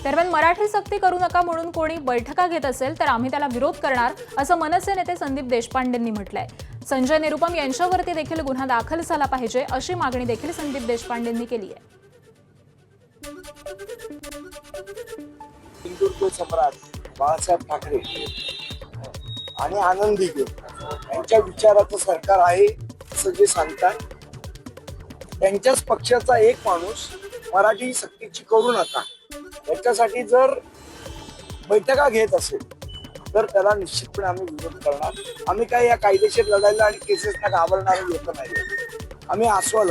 दरम्यान मराठी सक्ती करू नका म्हणून कोणी बैठका घेत असेल तर आम्ही त्याला विरोध करणार, असं मनसे नेते संदीप देशपांडेंनी म्हटलंय. संजय निरुपम यांच्यावरती देखील गुन्हा दाखल झाला पाहिजे अशी मागणी देखील संदीप देशपांडेंनी केली आहे. हिंदुत्व सम्राट बाळासाहेब ठाकरे आणि आनंद दिघे यांच्या विचाराचं सरकार आहे असं जे सांगतात, त्यांच्याच पक्षाचा एक माणूस मराठी सक्तीची करू नका याच्यासाठी जर बैठका घेत असेल तर त्याला निश्चितपणे आम्ही विरोध करणार. आम्ही काय या कायदेशीर लढायला आणि केसेसना घाबरणारे लोक नाही. आम्ही अस्वल,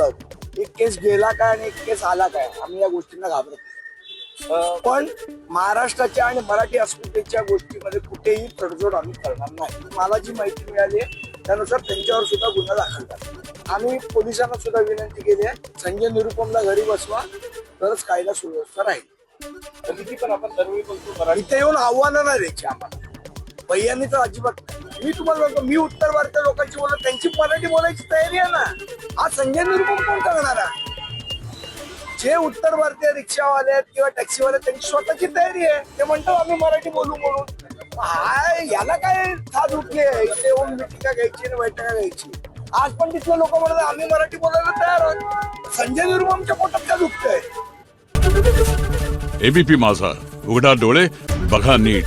एक केस गेला काय आणि एक केस आला काय, आम्ही या गोष्टींना घाबरत नाही. पण महाराष्ट्राच्या आणि मराठी अस्मितेच्या गोष्टीमध्ये कुठेही तडजोड आम्ही करणार नाही. मला जी माहिती मिळाली आहे त्यानुसार त्यांच्यावर सुद्धा गुन्हा दाखल झाला. आम्ही पोलिसांना सुद्धा विनंती केली आहे, संजय निरुपमला घरी बसवा तरच कायदा सुव्यवस्था राहील. पण आपण दरवेळी बोलतो इथे येऊन आव्हानं नाही द्यायची आम्हाला. भैयांनी तर अजिबात नाही. मी तुम्हाला म्हणतो, मी उत्तर भारतीय लोकांची बोलत, त्यांची मराठी बोलायची तयारी आहे ना. आज संजय निरुपम कोण करणार आहे? जे उत्तर भारतीय रिक्षावाले आहेत किंवा टॅक्सीवाले त्यांची स्वतःची तयारी आहे. ते म्हणतात आम्ही मराठी बोलू म्हणून. हाय, याला काय थाज उठली आहे इथे येऊन मिटिंगा घ्यायची आणि बैठका घ्यायची. आज पण तिथले लोक म्हणतात आम्ही मराठी बोलायला तयार आहोत. संजय निरुपमच्या पोटात काय दुखतंय? एबीपी माझा, उघडा डोळे बघा नीट.